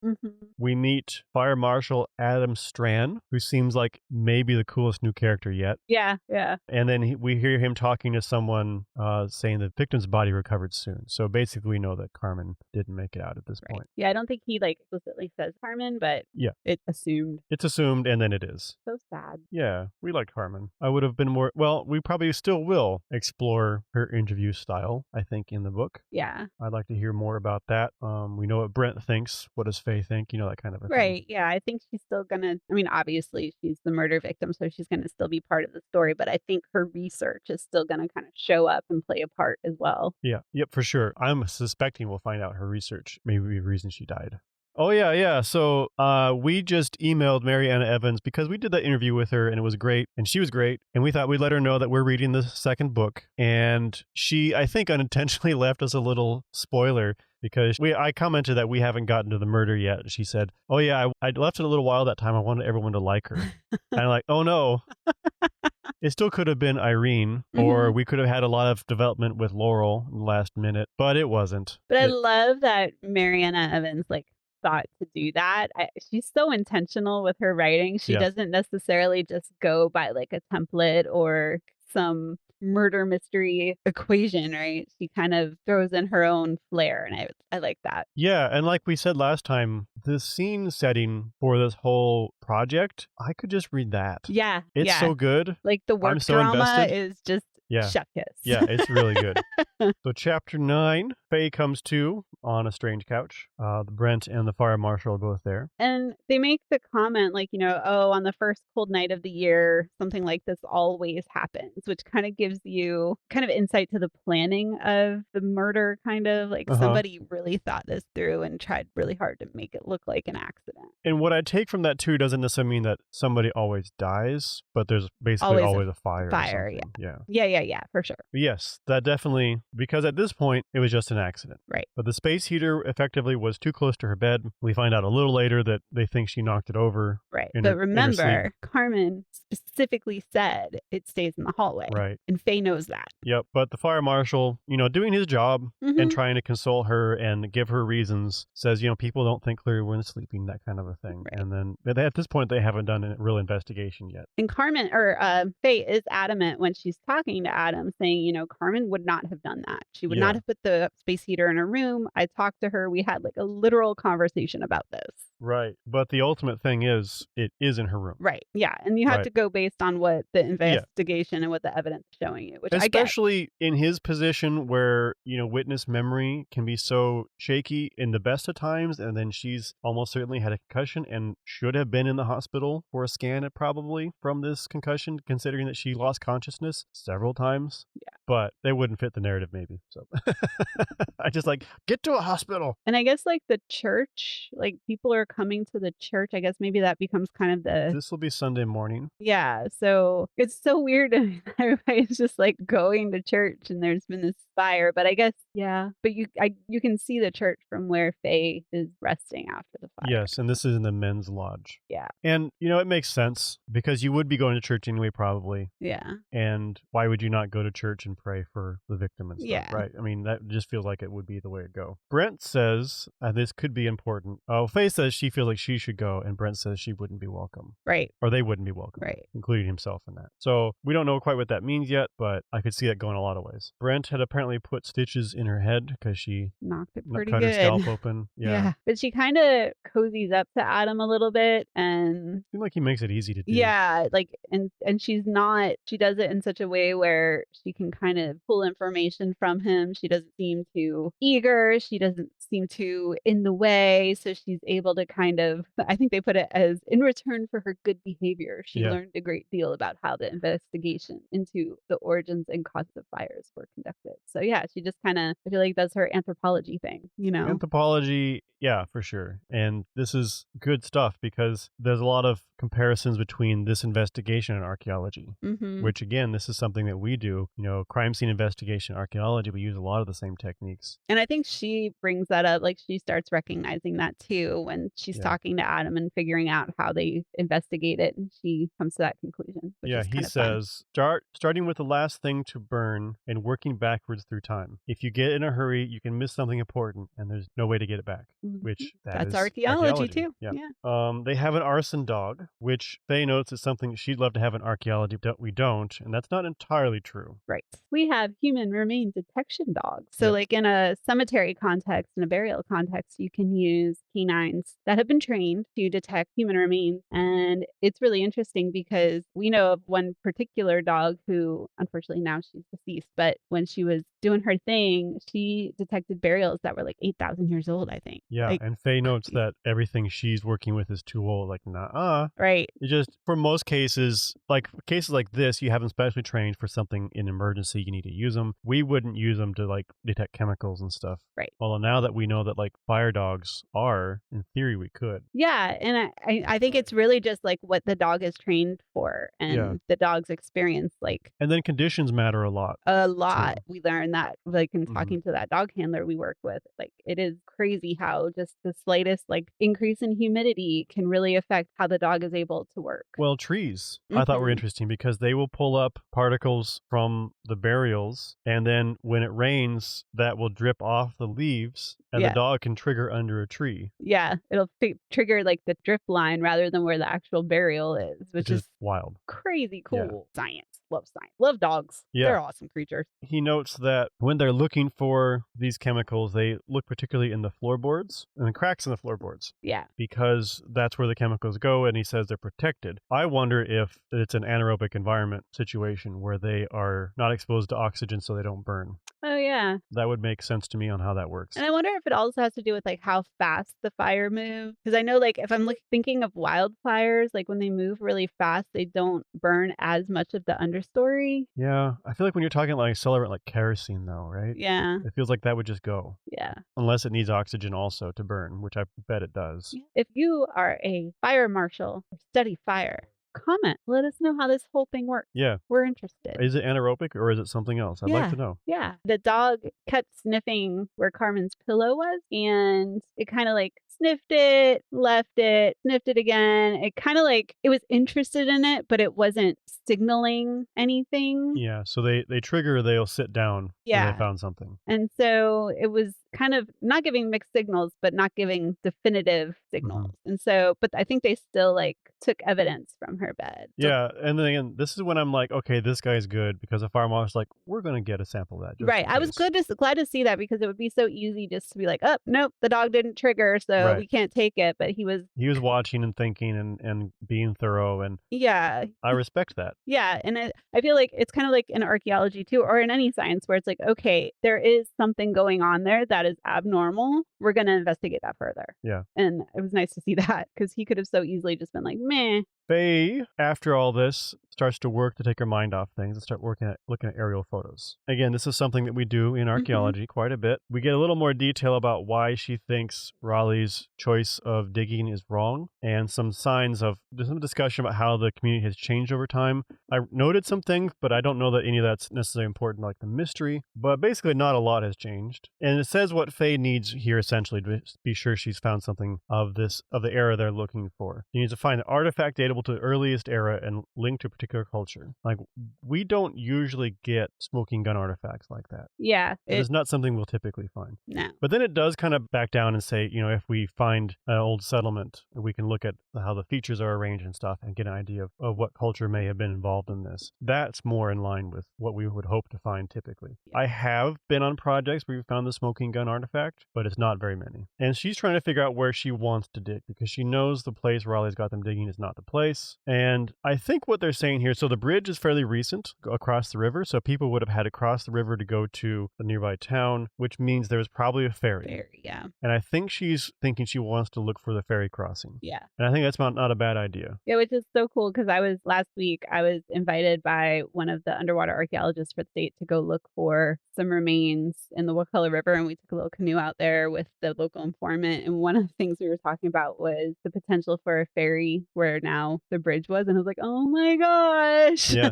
Speaker 2: We meet Fire Marshal Adam Strand, who seems like maybe the coolest new character yet.
Speaker 1: Yeah, yeah.
Speaker 2: And then we hear him talking to someone saying the victim's body recovered soon. So basically we know that Carmen didn't make it out at this point.
Speaker 1: Yeah, I don't think he explicitly says Carmen, but it's assumed.
Speaker 2: It's assumed, and then it is.
Speaker 1: So sad.
Speaker 2: Yeah, we like Carmen. I would have been more, we probably still will explore her interview style, I think, in the book.
Speaker 1: Yeah.
Speaker 2: I'd like to hear more about that. We know what Brent thinks. What does Faye think? That kind of a thing.
Speaker 1: Right. Yeah. I think she's still gonna, obviously she's the murder victim, so she's gonna still be part of the story, but I think her research is still gonna kind of show up and play a part as well.
Speaker 2: Yeah. Yep, for sure. I'm suspecting we'll find out her research may be the reason she died. Oh, yeah. So we just emailed Mariana Evans because we did that interview with her and it was great and she was great. And we thought we'd let her know that we're reading the second book. And she, I think, unintentionally left us a little spoiler because I commented that we haven't gotten to the murder yet. She said, oh, yeah, I left it a little while that time. I wanted everyone to like her. And I'm like, oh, no. It still could have been Irene, or we could have had a lot of development with Laurel in the last minute, but it wasn't.
Speaker 1: But I love that Mariana Evans, thought to do that. She's so intentional with her writing. She doesn't necessarily just go by a template or some murder mystery equation, right? She kind of throws in her own flair, and I like that.
Speaker 2: Yeah, and like we said last time, the scene setting for this whole project, I could just read that.
Speaker 1: Yeah.
Speaker 2: It's so good.
Speaker 1: The work drama is just chef kiss.
Speaker 2: Yeah, it's really good. So chapter 9, Faye comes to on a strange couch. The Brent and the fire marshal are both there.
Speaker 1: And they make the comment on the first cold night of the year, something like this always happens, which kind of gives you kind of insight to the planning of the murder, kind of somebody really thought this through and tried really hard to make it look like an accident.
Speaker 2: And what I take from that too doesn't necessarily mean that somebody always dies, but there's basically always a fire.
Speaker 1: Yeah, for sure.
Speaker 2: But yes, that definitely, because at this point it was just an accident.
Speaker 1: Right.
Speaker 2: But the space heater effectively was too close to her bed. We find out a little later that they think she knocked it over.
Speaker 1: Right. But remember, Carmen specifically said it stays in the hallway.
Speaker 2: Right.
Speaker 1: And Faye knows that.
Speaker 2: Yep. But the fire marshal, doing his job and trying to console her and give her reasons, says, people don't think clearly when sleeping, that kind of a thing. Right. And then at this point, they haven't done a real investigation yet.
Speaker 1: And Carmen, Faye is adamant when she's talking to Adam, saying, Carmen would not have done that. She would not have put the space heater in her room. I talked to her. We had a literal conversation about this.
Speaker 2: Right. But the ultimate thing is, it is in her room.
Speaker 1: Right. Yeah. And you have to go based on what the investigation and what the evidence is showing you, which
Speaker 2: especially
Speaker 1: I get.
Speaker 2: In his position where, witness memory can be so shaky in the best of times. And then she's almost certainly had a concussion and should have been in the hospital for a scan probably from this concussion, considering that she lost consciousness several times.
Speaker 1: Yeah.
Speaker 2: But they wouldn't fit the narrative maybe. So I just get to a hospital.
Speaker 1: And I guess the church, people are coming to the church. I guess maybe that becomes kind of the
Speaker 2: This will be Sunday morning.
Speaker 1: yeah, so it's so weird that everybody's just, like, going to church and there's been this fire, but I guess yeah, but you can see the church from where Faye is resting after the fire.
Speaker 2: Yes, and this is in the men's lodge.
Speaker 1: Yeah.
Speaker 2: And, it makes sense because you would be going to church anyway, probably.
Speaker 1: Yeah.
Speaker 2: And why would you not go to church and pray for the victim and stuff,
Speaker 1: Yeah.
Speaker 2: right? I mean, that just feels like it would be the way to go. Brent says, this could be important. Oh, Faye says she feels like she should go, and Brent says she wouldn't be welcome.
Speaker 1: Right.
Speaker 2: Or they wouldn't be welcome.
Speaker 1: Right.
Speaker 2: Including himself in that. So we don't know quite what that means yet, but I could see that going a lot of ways. Brent had apparently put stitches in her head because she
Speaker 1: knocked it pretty
Speaker 2: cut
Speaker 1: good.
Speaker 2: her scalp open. Yeah.
Speaker 1: But she kind of cozies up to Adam a little bit, and
Speaker 2: seems like he makes it easy to do.
Speaker 1: yeah, like and she does it in such a way where she can kind of pull information from him. She doesn't seem too eager. She doesn't seem too in the way. So she's able to kind of, I think they put it as in return for her good behavior, she learned a great deal about how the investigation into the origins and causes of fires were conducted. So yeah, she just kind of, I feel like that's her anthropology thing,
Speaker 2: Anthropology, yeah, for sure. And this is good stuff because there's a lot of comparisons between this investigation and archaeology, which again, this is something that we do, crime scene investigation, archaeology, we use a lot of the same techniques.
Speaker 1: And I think she brings that up, like she starts recognizing that too when she's talking to Adam and figuring out how they investigate it, and she comes to that conclusion.
Speaker 2: He says, starting with the last thing to burn and working backwards through time. If you get in a hurry, you can miss something important and there's no way to get it back, which
Speaker 1: that's archaeology too. Yeah.
Speaker 2: They have an arson dog, which Faye notes is something she'd love to have in archaeology, but we don't, and that's not entirely true.
Speaker 1: Right. We have human remain detection dogs. So like in a cemetery context, in a burial context, you can use canines that have been trained to detect human remains. And it's really interesting because we know of one particular dog who, unfortunately now she's deceased, but when she was doing her thing, she detected burials that were like 8,000 years old, I think.
Speaker 2: Yeah, and Faye notes that everything she's working with is too old. Like, nah.
Speaker 1: Right.
Speaker 2: It just, for most cases like this, you have them specially trained for something in emergency. You need to use them. We wouldn't use them to like detect chemicals and stuff.
Speaker 1: Right.
Speaker 2: Although now that we know that like fire dogs are, in theory, we could.
Speaker 1: Yeah, and I think it's really just like what the dog is trained for and the dog's experience, like.
Speaker 2: And then conditions matter a lot.
Speaker 1: A lot. Too. We learned that like in talking to that dog handler we work with. Like it is crazy how just the slightest like increase in humidity can really affect how the dog is able to work.
Speaker 2: Well, trees I thought were interesting because they will pull up particles from the burials, and then when it rains, that will drip off the leaves, and the dog can trigger under a tree.
Speaker 1: Yeah, it'll trigger like the drip line rather than where the actual burial is, which is
Speaker 2: wild.
Speaker 1: Crazy cool. Science. Love science. Love dogs. They're awesome creatures.
Speaker 2: He notes that when they're looking for these chemicals, they look particularly in the floorboards and the cracks in the floorboards.
Speaker 1: Yeah.
Speaker 2: Because that's where the chemicals go, and he says they're protected. I wonder if it's an anaerobic environment situation where they are not exposed to oxygen so they don't burn.
Speaker 1: Oh, yeah.
Speaker 2: That would make sense to me on how that works.
Speaker 1: And I wonder if it also has to do with like how fast the fire moves. Because I know like if I'm thinking of wildfires, like when they move really fast, they don't burn as much of the understory.
Speaker 2: Yeah. I feel like when you're talking like accelerant like kerosene though, right?
Speaker 1: Yeah.
Speaker 2: It feels like that would just go.
Speaker 1: Yeah.
Speaker 2: Unless it needs oxygen also to burn, which I bet it does.
Speaker 1: If you are a fire marshal or study fire, comment. Let us know how this whole thing works.
Speaker 2: Yeah.
Speaker 1: We're interested.
Speaker 2: Is it anaerobic or is it something else? I'd like to know.
Speaker 1: Yeah. The dog kept sniffing where Carmen's pillow was, and it kind of like sniffed it, left it, sniffed it again. It kind of like, it was interested in it, but it wasn't signaling anything.
Speaker 2: Yeah. So they trigger, they'll sit down when they found something.
Speaker 1: And so it was kind of not giving mixed signals, but not giving definitive signals. And so, but I think they still like took evidence from her bed.
Speaker 2: Yeah. And then again, this is when I'm like, okay, this guy's good, because the fire marshal's like, we're going to get a sample of that.
Speaker 1: Right. I was glad to see that, because it would be so easy just to be like, oh, nope, the dog didn't trigger, so we can't take it. But he was watching
Speaker 2: and thinking and being thorough. And I respect that.
Speaker 1: Yeah. And I feel like it's kind of like in archaeology too, or in any science where it's like, okay, there is something going on there that is abnormal. We're going to investigate that further.
Speaker 2: Yeah.
Speaker 1: And it was nice to see that, because he could have so easily just been like, meh.
Speaker 2: Faye, after all this, starts to work to take her mind off things and start looking at aerial photos. Again, this is something that we do in archaeology quite a bit. We get a little more detail about why she thinks Raleigh's choice of digging is wrong, and some signs of, there's some discussion about how the community has changed over time. I noted some things, but I don't know that any of that's necessarily important, like the mystery, but basically not a lot has changed. And it says what Faye needs here essentially to be sure she's found something of the era they're looking for. She needs to find the artifact datable to the earliest era and linked to a particular culture. Like, we don't usually get smoking gun artifacts like that.
Speaker 1: Yeah.
Speaker 2: It's not something we'll typically find.
Speaker 1: No.
Speaker 2: But then it does kind of back down and say, if we find an old settlement, we can look at how the features are arranged and stuff and get an idea of what culture may have been involved in this. That's more in line with what we would hope to find typically. Yeah. I have been on projects where we found the smoking gun artifact, but it's not very many. And she's trying to figure out where she wants to dig because she knows the place Raleigh's got them digging is not the place. And I think what they're saying here, so the bridge is fairly recent across the river, so people would have had to cross the river to go to the nearby town, which means there was probably a ferry.
Speaker 1: Yeah.
Speaker 2: And I think she's thinking she wants to look for the ferry crossing.
Speaker 1: Yeah.
Speaker 2: And I think that's not a bad idea.
Speaker 1: Yeah, which is so cool because last week I was invited by one of the underwater archaeologists for the state to go look for some remains in the Wakulla River, and we took a little canoe out there with the local informant, and one of the things we were talking about was the potential for a ferry where now the bridge was, and I was like, oh my gosh.
Speaker 2: Yeah.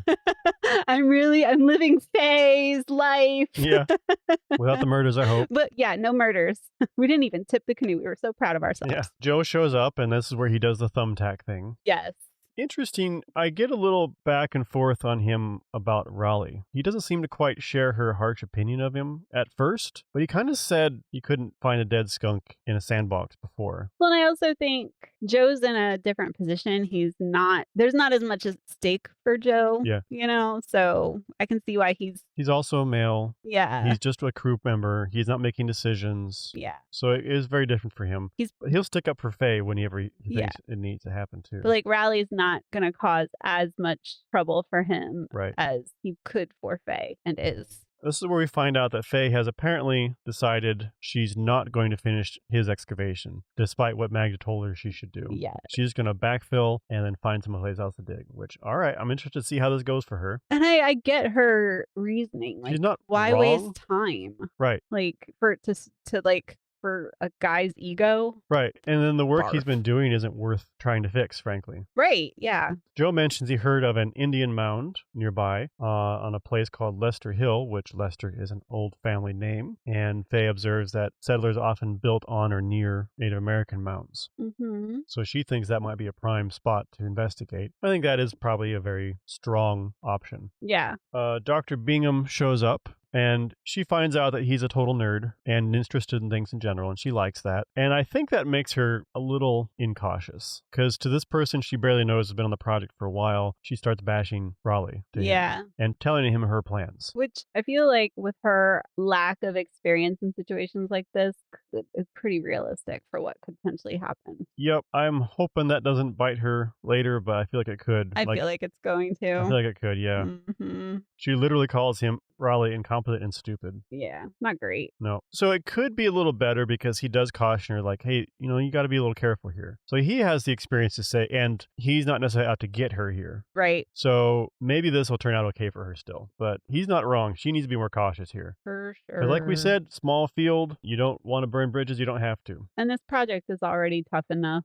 Speaker 1: I'm living Faye's life.
Speaker 2: Yeah. Without the murders, I hope.
Speaker 1: But yeah, no murders. We didn't even tip the canoe. We were so proud of ourselves.
Speaker 2: Yeah. Joe shows up, and this is where he does the thumbtack thing.
Speaker 1: Yes.
Speaker 2: Interesting. I get a little back and forth on him about Raleigh. He doesn't seem to quite share her harsh opinion of him at first, but he kind of said you couldn't find a dead skunk in a sandbox before.
Speaker 1: Well, and I also think Joe's in a different position. There's not as much at stake for Joe, so I can see why he's
Speaker 2: also a male.
Speaker 1: Yeah.
Speaker 2: He's just a crew member. He's not making decisions.
Speaker 1: Yeah.
Speaker 2: So it is very different for him. He'll stick up for Faye whenever he thinks it needs to happen too.
Speaker 1: But like Raleigh's not going to cause as much trouble for him as he could for Faye and is.
Speaker 2: This is where we find out that Faye has apparently decided she's not going to finish his excavation, despite what Magda told her she should do.
Speaker 1: Yeah.
Speaker 2: She's going to backfill and then find some place else to dig, which, all right, I'm interested to see how this goes for her.
Speaker 1: And I get her reasoning. Like,
Speaker 2: she's not
Speaker 1: why
Speaker 2: wrong.
Speaker 1: waste time?
Speaker 2: Right.
Speaker 1: Like, for a guy's ego.
Speaker 2: Right. And then the work he's been doing isn't worth trying to fix, frankly.
Speaker 1: Right. Yeah.
Speaker 2: Joe mentions he heard of an Indian mound nearby on a place called Lester Hill, which Lester is an old family name. And Faye observes that settlers often built on or near Native American mounds.
Speaker 1: Mm-hmm.
Speaker 2: So she thinks that might be a prime spot to investigate. I think that is probably a very strong option.
Speaker 1: Yeah.
Speaker 2: Dr. Bingham shows up. And she finds out that he's a total nerd and interested in things in general, and she likes that. And I think that makes her a little incautious, because to this person she barely knows has been on the project for a while, she starts bashing Raleigh to him and telling him her plans.
Speaker 1: Which I feel like with her lack of experience in situations like this is pretty realistic for what could potentially happen.
Speaker 2: Yep, I'm hoping that doesn't bite her later, but I feel like it could.
Speaker 1: I feel like it's going to.
Speaker 2: I feel like it could, yeah.
Speaker 1: Mm-hmm.
Speaker 2: She literally calls him Raleigh incompetent and stupid.
Speaker 1: Yeah, not great.
Speaker 2: No. So it could be a little better because he does caution her, like, hey, you got to be a little careful here. So he has the experience to say, and he's not necessarily out to get her here.
Speaker 1: Right.
Speaker 2: So maybe this will turn out okay for her still. But he's not wrong. She needs to be more cautious here.
Speaker 1: For sure.
Speaker 2: Because like we said, small field, you don't want to burn bridges, you don't have to.
Speaker 1: And this project is already tough enough.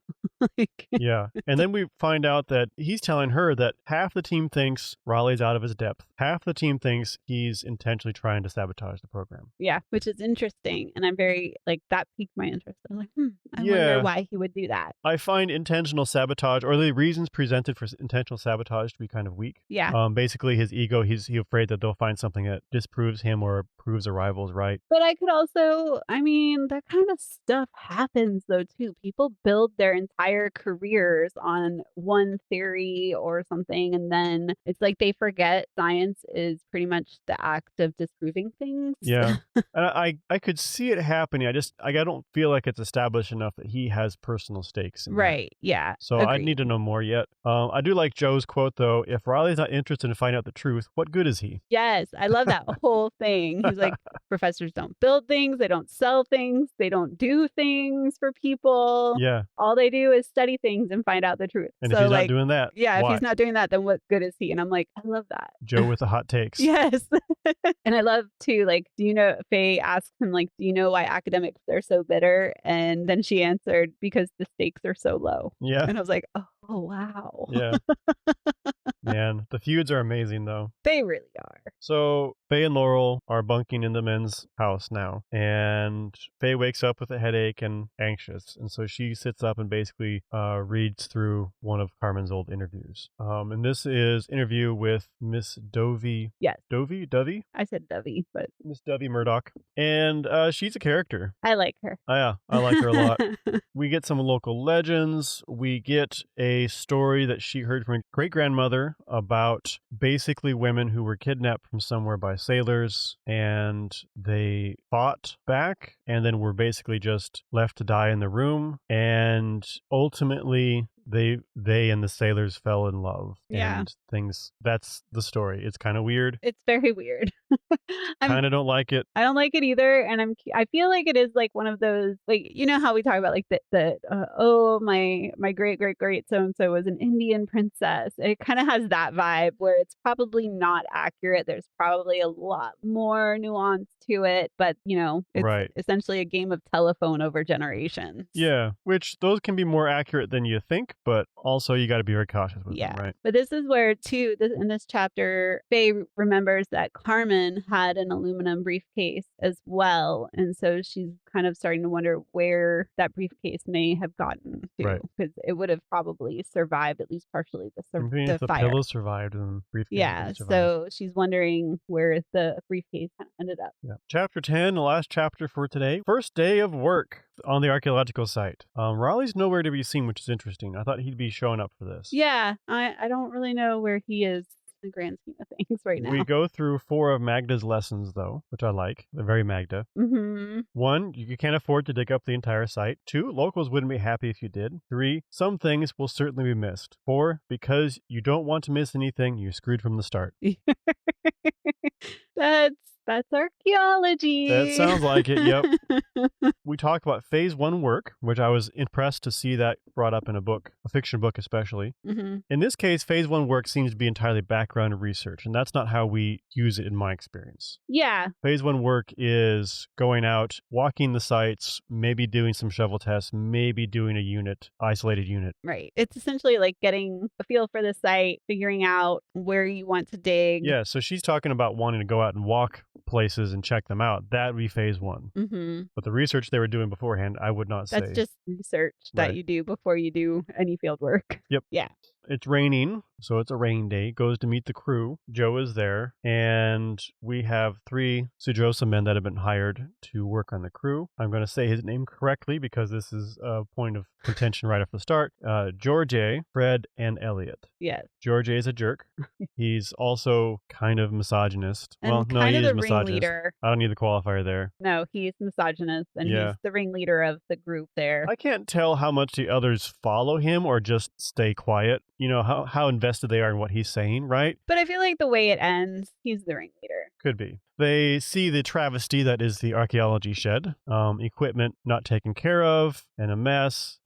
Speaker 2: Yeah. And then we find out that he's telling her that half the team thinks Raleigh's out of his depth. Half the team thinks he's intentionally trying to sabotage the program.
Speaker 1: Yeah, which is interesting. And I'm very, that piqued my interest. I was like, I wonder why he would do that.
Speaker 2: I find intentional sabotage, or the reasons presented for intentional sabotage, to be kind of weak.
Speaker 1: Yeah.
Speaker 2: Basically, his ego, he's afraid that they'll find something that disproves him or proves a rival's right.
Speaker 1: But I could also, that kind of stuff happens, though, too. People build their entire careers on one theory or something, and then it's like they forget science is pretty much the act of disproving things.
Speaker 2: Yeah. And I could see it happening. I don't feel like it's established enough that he has personal stakes in
Speaker 1: right.
Speaker 2: that.
Speaker 1: Yeah.
Speaker 2: So I need to know more yet. I do like Joe's quote, though. If Raleigh's not interested in finding out the truth, what good is he?
Speaker 1: Yes. I love that whole thing. He's was like, professors don't build things, they don't sell things, they don't do things for people.
Speaker 2: Yeah.
Speaker 1: All they do is study things and find out the truth.
Speaker 2: And
Speaker 1: so
Speaker 2: if he's
Speaker 1: like,
Speaker 2: not doing that,
Speaker 1: yeah,
Speaker 2: why?
Speaker 1: if he's not doing that, then what good is he? And I'm like, I love that.
Speaker 2: Joe with the hot takes.
Speaker 1: Yes. And I love too, like, do you know, Faye asks him, like, do you know why academics are so bitter? And then she answered, because the stakes are so low.
Speaker 2: Yeah.
Speaker 1: And I was like, oh wow.
Speaker 2: Yeah. Man, the feuds are amazing though.
Speaker 1: They really are.
Speaker 2: So Faye and Laurel are bunking in the men's house now, and Faye wakes up with a headache and anxious, and so she sits up and basically reads through one of Carmen's old interviews. And this is interview with Miss Dovey.
Speaker 1: Yes.
Speaker 2: Dovey?
Speaker 1: I said Dovey, but
Speaker 2: Miss Dovey Murdoch. And she's a character.
Speaker 1: I like her.
Speaker 2: Oh, yeah, I like her a lot. We get some local legends. We get a story that she heard from her great-grandmother about basically women who were kidnapped from somewhere by sailors, and they fought back and then were basically just left to die in the room, and ultimately they and the sailors fell in love.
Speaker 1: Yeah.
Speaker 2: And things. That's the story. It's kind of weird.
Speaker 1: It's very weird.
Speaker 2: Kind of don't like it.
Speaker 1: I don't like it either, and I feel like it is like one of those, like, you know how we talk about like oh, my great great great so and so was an Indian princess. It kind of has that vibe where it's probably not accurate. There's probably a lot more nuance to it, but you know, it's essentially a game of telephone over generations.
Speaker 2: Yeah, which those can be more accurate than you think, but also you got to be very cautious with them, right?
Speaker 1: But this is where too, in this chapter, Faye remembers that Carmen had an aluminum briefcase as well, and so she's kind of starting to wonder where that briefcase may have gotten to, because it would have probably survived at least partially the fire.
Speaker 2: Pillow survived and the briefcase.
Speaker 1: Yeah, so she's wondering where the briefcase ended up.
Speaker 2: Yeah. Chapter 10, the last chapter for today. First day of work on the archaeological site. Raleigh's nowhere to be seen, which is interesting. I thought he'd be showing up for this.
Speaker 1: Yeah, I don't really know where he is in the grand scheme of things right now.
Speaker 2: We go through 4 of Magda's lessons, though, which I like. They're very Magda.
Speaker 1: Mm-hmm.
Speaker 2: 1, you can't afford to dig up the entire site. 2, locals wouldn't be happy if you did. 3, some things will certainly be missed. 4, because you don't want to miss anything, you're screwed from the start.
Speaker 1: That's archaeology.
Speaker 2: That sounds like it, yep. We talked about phase 1 work, which I was impressed to see that brought up in a book, a fiction book especially.
Speaker 1: Mm-hmm.
Speaker 2: In this case, phase 1 work seems to be entirely background research, and that's not how we use it in my experience.
Speaker 1: Yeah.
Speaker 2: Phase 1 work is going out, walking the sites, maybe doing some shovel tests, maybe doing a isolated unit.
Speaker 1: Right. It's essentially like getting a feel for the site, figuring out where you want to dig.
Speaker 2: Yeah, so she's talking about wanting to go out and walk places and check them out. That would be phase 1.
Speaker 1: Mm-hmm.
Speaker 2: But the research they were doing beforehand, I would not say.
Speaker 1: That's just research that you do before you do any field work.
Speaker 2: Yep.
Speaker 1: Yeah.
Speaker 2: It's raining, so it's a rain day. Goes to meet the crew. Joe is there, and we have 3 Sudrosa men that have been hired to work on the crew. I'm going to say his name correctly because this is a point of contention right off the start. George, Fred, and Elliot.
Speaker 1: Yes.
Speaker 2: George is a jerk. He's also kind of misogynist.
Speaker 1: And
Speaker 2: well, no,
Speaker 1: kind
Speaker 2: he
Speaker 1: of
Speaker 2: is
Speaker 1: the
Speaker 2: misogynist.
Speaker 1: Ringleader.
Speaker 2: I don't need the qualifier there.
Speaker 1: No, he's misogynist, and he's the ringleader of the group there.
Speaker 2: I can't tell how much the others follow him or just stay quiet. You know, how invested they are in what he's saying, right?
Speaker 1: But I feel like the way it ends, he's the ringleader.
Speaker 2: Could be. They see the travesty that is the archaeology shed, equipment not taken care of, and a mess.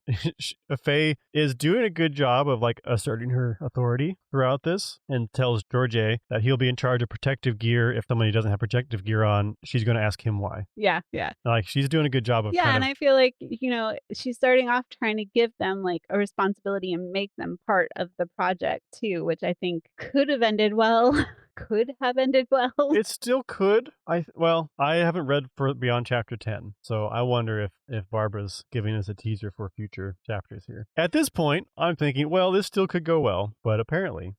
Speaker 2: Faye is doing a good job of asserting her authority throughout this, and tells George that he'll be in charge of protective gear. If somebody doesn't have protective gear on, she's going to ask him why.
Speaker 1: Yeah.
Speaker 2: She's doing a good job of
Speaker 1: and I feel like, she's starting off trying to give them a responsibility and make them part of the project too, which I think could have ended well. Could have ended well.
Speaker 2: It still could. I haven't read beyond chapter 10, so I wonder if Barbara's giving us a teaser for future chapters here. At this point, I'm thinking, well, this still could go well, but apparently.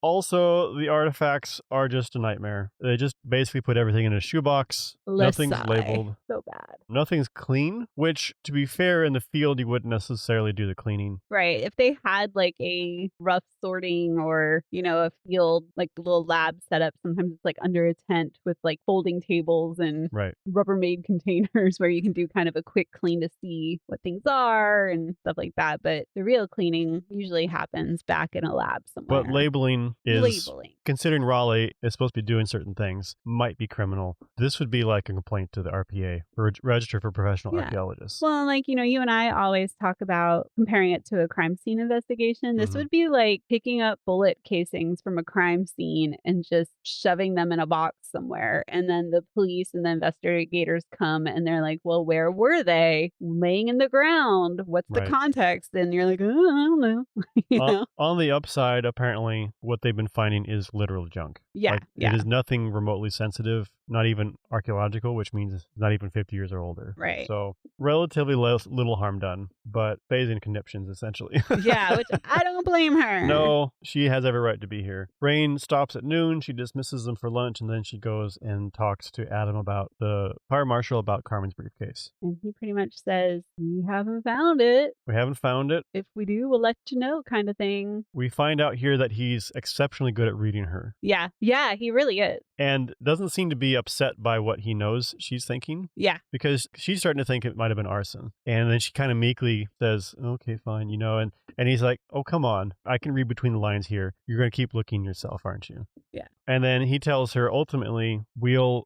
Speaker 2: Also, the artifacts are just a nightmare. They just basically put everything in a shoebox. Nothing's labeled.
Speaker 1: So bad.
Speaker 2: Nothing's clean, which, to be fair, in the field, you wouldn't necessarily do the cleaning.
Speaker 1: Right. If they had a rough sorting or, a field, a little lab lab setup. Sometimes it's like under a tent with like folding tables and Rubbermaid containers where you can do kind of a quick clean to see what things are and stuff like that. But the real cleaning usually happens back in a lab somewhere.
Speaker 2: But labeling is, considering Raleigh is supposed to be doing certain things, might be criminal. This would be like a complaint to the RPA, or Register for Professional Archaeologists.
Speaker 1: Well, like, you know, you and I always talk about comparing it to a crime scene investigation. This would be like picking up bullet casings from a crime scene and just shoving them in a box somewhere. And then the police and the investigators come and they're like, well, where were they? Laying in the ground. What's the context? And you're like, oh, I don't know. You know?
Speaker 2: On the upside, apparently, what they've been finding is literal junk. It is nothing remotely sensitive, not even archaeological, which means it's not even 50 years or older.
Speaker 1: Right.
Speaker 2: So relatively little harm done, but Faye's in conniptions, essentially.
Speaker 1: Yeah, which I don't blame her.
Speaker 2: No, she has every right to be here. Rain stops at noon. She dismisses them for lunch, and then she goes and talks to Adam about the fire marshal about Carmen's briefcase.
Speaker 1: And he pretty much says, we haven't found it.
Speaker 2: We haven't found it.
Speaker 1: If we do, we'll let you know, kind of thing.
Speaker 2: We find out here that he's exceptionally good at reading her.
Speaker 1: Yeah. Yeah, he really is.
Speaker 2: And doesn't seem to be upset by what he knows she's thinking.
Speaker 1: Yeah.
Speaker 2: Because she's starting to think it might have been arson. And then she kind of meekly says, okay, fine, you know, and he's like, oh, come on. I can read between the lines here. You're going to keep looking yourself, aren't you?
Speaker 1: Yeah.
Speaker 2: And then he tells her, ultimately,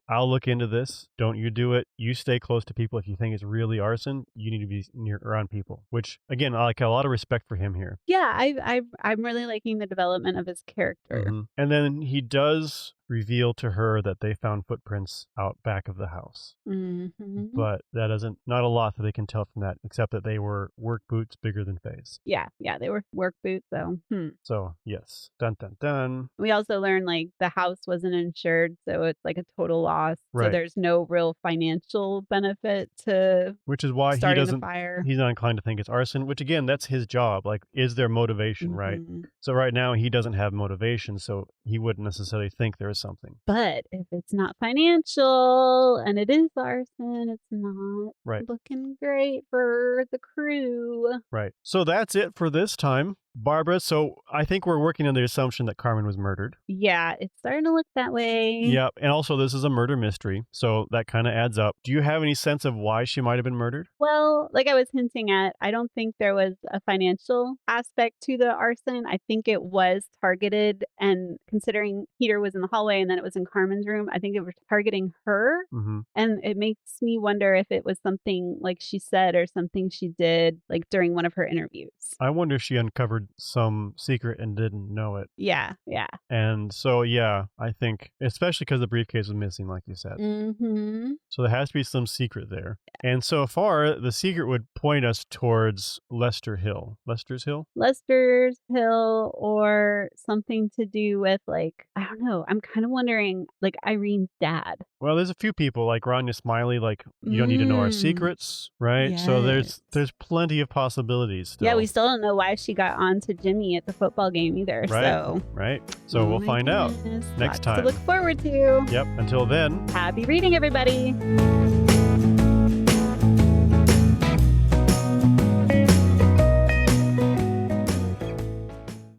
Speaker 2: I'll look into this. Don't you do it. You stay close to people. If you think it's really arson, you need to be around people, which, again, I like a lot of respect for him here.
Speaker 1: Yeah, I'm really liking the development of his character.
Speaker 2: And then he does reveal to her that they found footprints out back of the house. But that isn't, not a lot that they can tell from that, except that they were work boots bigger than Faye's.
Speaker 1: Yeah, they were work boots, though.
Speaker 2: So, yes. Dun, dun, dun.
Speaker 1: We also learned, like, the house wasn't insured, so it's like a total loss. So there's no real financial benefit to
Speaker 2: which is why
Speaker 1: starting the fire.
Speaker 2: He's not inclined to think it's arson, which, again, that's his job. Like, is there motivation, right? So right now, he doesn't have motivation, so he wouldn't necessarily think there is something.
Speaker 1: But if it's not financial and it is arson, it's not looking great for the crew.
Speaker 2: Right. So that's it for this time. Barbara, so I think we're working on the assumption that Carmen was murdered.
Speaker 1: Yeah, it's starting to look that way.
Speaker 2: Yep, and also this is a murder mystery, so that kind of adds up. Do you have any sense of why she might have been murdered?
Speaker 1: Well, like I was hinting at, I don't think there was a financial aspect to the arson. I think it was targeted, and considering Peter was in the hallway and then it was in Carmen's room, I think it was targeting her. And it makes me wonder if it was something like she said or something she did like during one of her interviews.
Speaker 2: I wonder if she uncovered some secret and didn't know it.
Speaker 1: Yeah.
Speaker 2: And so, yeah, I think, especially because the briefcase was missing, like you said. So there has to be some secret there. And so far, the secret would point us towards Lester's Hill,
Speaker 1: or something to do with, like, I don't know. I'm kind of wondering, like, Irene's dad.
Speaker 2: Well, there's a few people, like Rania Smiley, like, you don't need to know our secrets, right?
Speaker 1: Yes.
Speaker 2: So there's plenty of possibilities still.
Speaker 1: Yeah, we still don't know why she got on to Jimmy at the football game either.
Speaker 2: So we'll find out next time.
Speaker 1: To look forward to.
Speaker 2: Yep. Until then,
Speaker 1: happy reading, everybody.